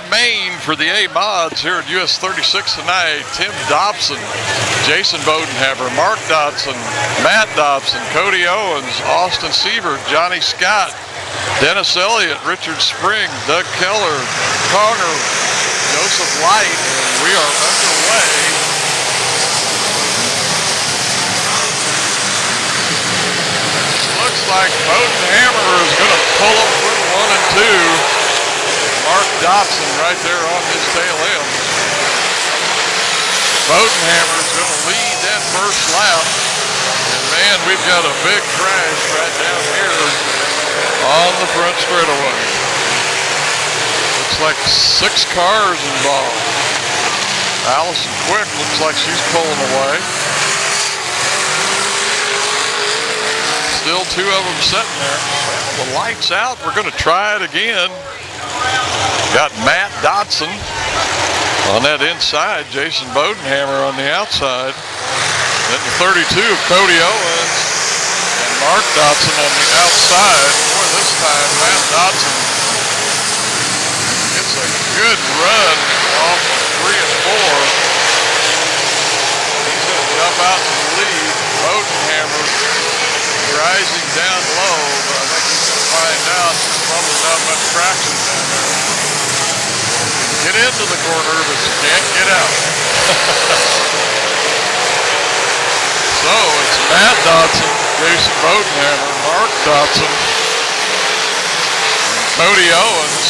main for the A mods here at US 36 tonight. Tim Dobson, Jason Bodenhammer, Mark Dodson, Matt Dobson, Cody Owens, Austin Sievert, Johnny Scott, Dennis Elliott, Richard Spring, Doug Keller, Connor, Joseph Light, and we are underway. Looks like Bodenhammer is going to pull them through 1 and 2. Mark Dodson right there on his tail end. Bodenhammer is going to lead that first lap. And man, we've got a big crash right down here on the front straightaway. Looks like 6 cars involved. Allison Quick looks like she's pulling away. Still 2 of them sitting there. Well, the light's out. We're going to try it again. Got Matt Dodson on that inside, Jason Bodenhammer on the outside. Then the 32 of Cody Owens and Mark Dodson on the outside. Boy, this time Matt Dodson gets a good run off of 3 and 4. He's going to jump out to the lead. Bodenhammer rising down low, but I think he's going to find out there's probably not much traction down there. Get into the corner, but you can't get out. So it's Matt Dodson, Jason Bodenhammer, Mark Dodson, and Cody Owens,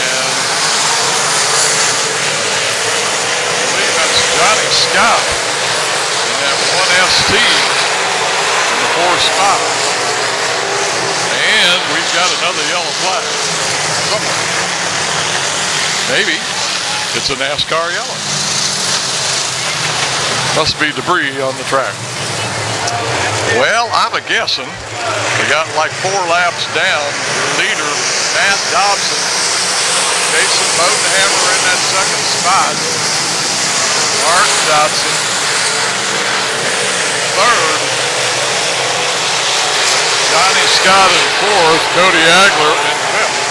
and I believe that's Johnny Scott in that 1ST in the 4th spot. And we've got another yellow flag somewhere. Maybe it's a NASCAR yellow. Must be debris on the track. Well, I'm a guessing. We got like 4 laps down. Your leader, Matt Dobson. Jason Bodenhammer in that 2nd spot. Mark Dodson. 3rd. Johnny Scott in 4th. Cody Agler in 5th.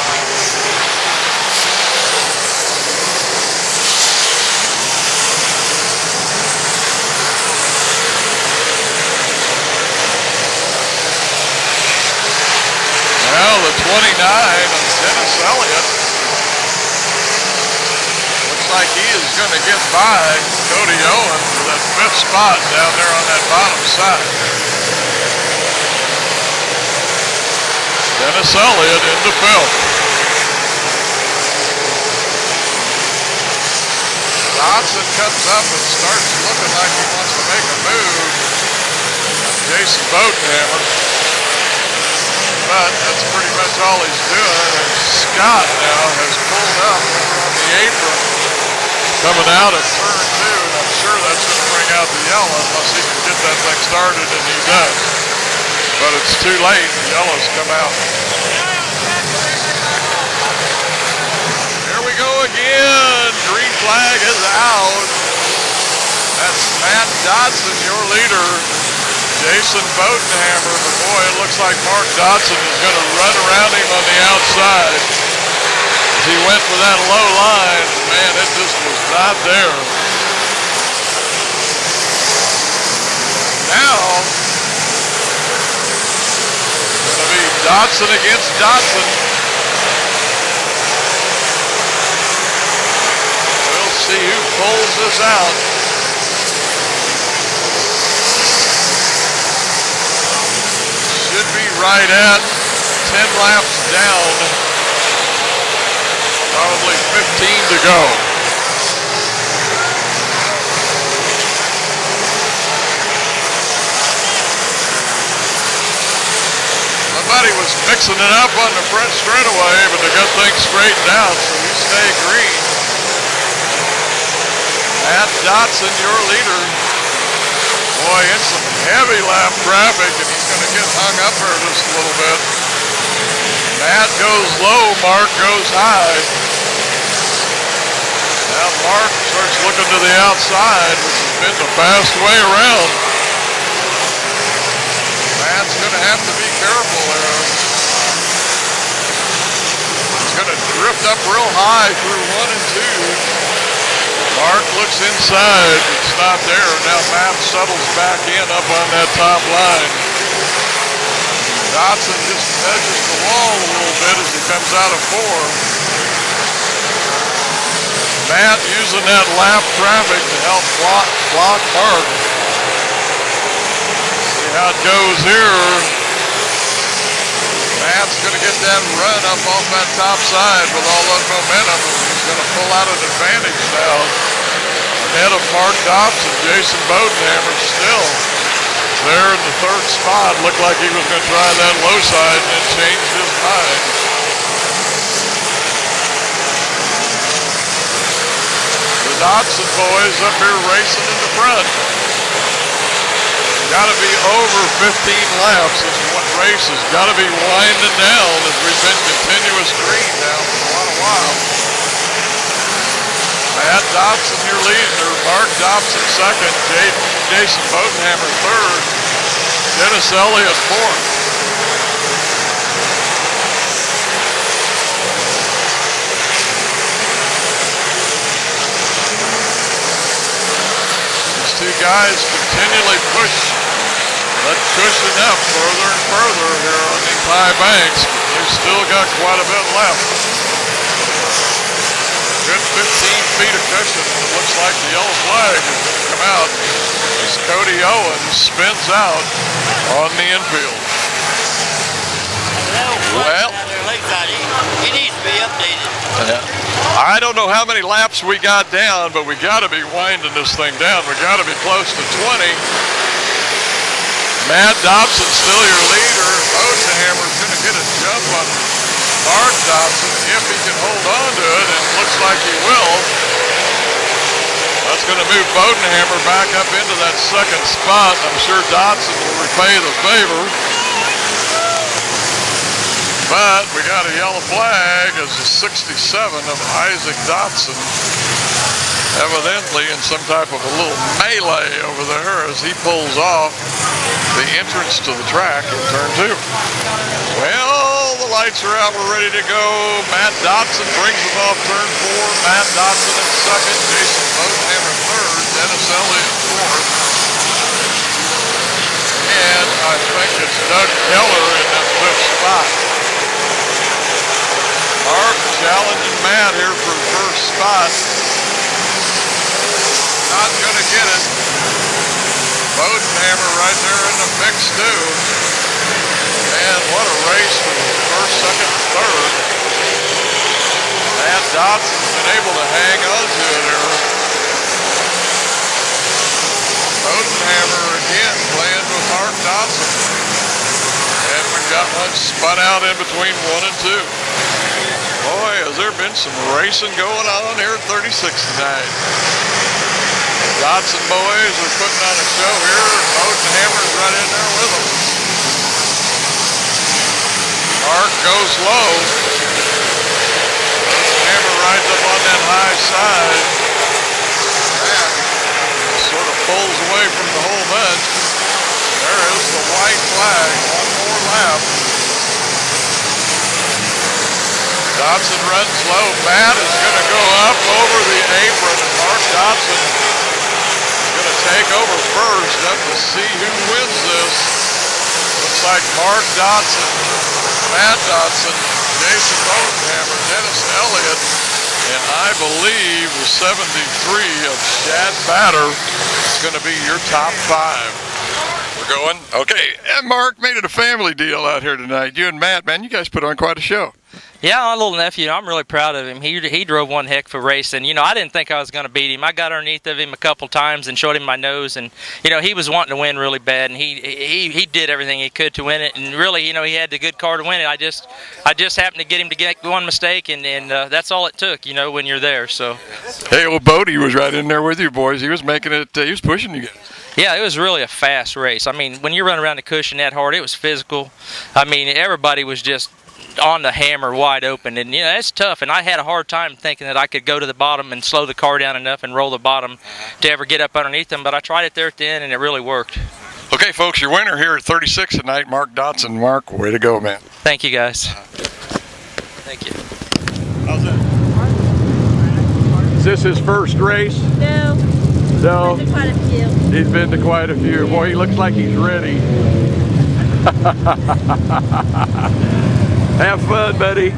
Now the 29 of Dennis Elliott. Looks like he is going to get by Cody Owens for that 5th spot down there on that bottom side. Dennis Elliott into 5th. Dodson comes up and starts looking like he wants to make a move. Jason Bodenhammer. But that's pretty much all he's doing. And Scott now has pulled up on the apron coming out of turn 2, and I'm sure that's going to bring out the yellow unless he can get that thing started, and he does. But it's too late. The yellows come out. Here we go again. Green flag is out. That's Matt Dodson, your leader. Jason Bodenhammer, but boy, it looks like Mark Dodson is going to run around him on the outside. As he went for that low line, man, it just was not there. Now, it's going to be Dodson against Dodson. We'll see who pulls this out. Should be right at 10 laps down. Probably 15 to go. Somebody was mixing it up on the front straightaway, but they got things straightened out, so we stay green. Matt Dodson, your leader. Boy, it's some heavy lap traffic, and he's going to get hung up there just a little bit. Matt goes low, Mark goes high. Now Mark starts looking to the outside, which has been the fast way around. Matt's going to have to be careful there. He's going to drift picked up real high through 1 and 2. Mark looks inside, it's not there. Now Matt settles back in up on that top line. Dotson just edges the wall a little bit as he comes out of 4. Matt using that lap traffic to help block Mark. See how it goes here. Matt's going to get that run up off that top side with all that momentum. He's going to pull out an advantage now. Ahead of Mark Dobson, Jason Bodenhammer still there in the 3rd spot. Looked like he was going to try that low side and then changed his mind. The Dobson boys up here racing in the front. Got to be over 15 laps. This one race has got to be winding down as we've been continuous green now for a while. Matt Dobson here leading her. Mark Dobson 2nd. Jason Bodenhammer 3rd. Dennis Elliott 4th. These two guys continually push that cushion up further and further here on these high banks. They've still got quite a bit left. Good 15 feet of cushion. It looks like the yellow flag is going to come out as Cody Owens spins out on the infield. Well, he needs to be updated. I don't know how many laps we got down, but we got to be winding this thing down. We got to be close to 20. Matt Dobson still your leader. Bodenhammer's going to get a jump on Mark Dobson if he can hold on to it, and it looks like he will. That's going to move Bodenhammer back up into that 2nd spot. I'm sure Dobson will repay the favor. But we got a yellow flag as the 67 of Isaac Dotson, evidently in some type of a little melee over there as he pulls off the entrance to the track in turn 2. Well, the lights are out, we're ready to go. Matt Dotson brings him off turn 4. Matt Dotson in 2nd, Jason Bodenhammer 3rd, Dennis Elliott 4th. And I think it's Doug Keller in that 5th spot. Mark challenging Matt here for the 1st spot. Not going to get it. Bodenhammer right there in the mix too. Man, what a race for the 1st, 2nd, and 3rd. Matt Dodson's been able to hang on to it here. Bodenhammer again playing with Mark Dodson. And we've got one spun out in between 1 and 2. Boy, has there been some racing going on here at 36 tonight. Dodson boys are putting on a show here. Bodenhammer's right in there with them. Mark goes low. Bodenhammer rides up on that high side. Matt sort of pulls away from the whole bunch. There is the white flag. One more lap. Dodson runs low. Matt is going to go up over the apron, and Mark Dodson is going to take over first up to see who wins this. Looks like Mark Dodson, Matt Dodson, Jason Bodenhammer, Dennis Elliott, and I believe the 73 of Shad Batter is going to be your top 5. We're going. Okay, and Mark made it a family deal out here tonight. You and Matt, man, you guys put on quite a show. Yeah, my little nephew, I'm really proud of him. He drove one heck of a race, and, I didn't think I was going to beat him. I got underneath of him a couple times and showed him my nose, and, he was wanting to win really bad, and he did everything he could to win it, and really, he had the good car to win it. I just happened to get him to get one mistake, and that's all it took, when you're there, so. Hey, well, Bodie was right in there with you, boys. He was making it, he was pushing you guys. Yeah, it was really a fast race. I mean, when you run around the cushion that hard, it was physical. I mean, everybody was just on the hammer wide open, and it's tough, and I had a hard time thinking that I could go to the bottom and slow the car down enough and roll the bottom to ever get up underneath them, but I tried it there at the end, and it really worked. Okay, folks, your winner here at 36 tonight, Mark Dodson. Mark, way to go, man. Thank you, guys. Thank you. How's that? Is this his first race? No. No. I've been to quite a few. He's been to quite a few. Boy, he looks like he's ready. Have fun, buddy.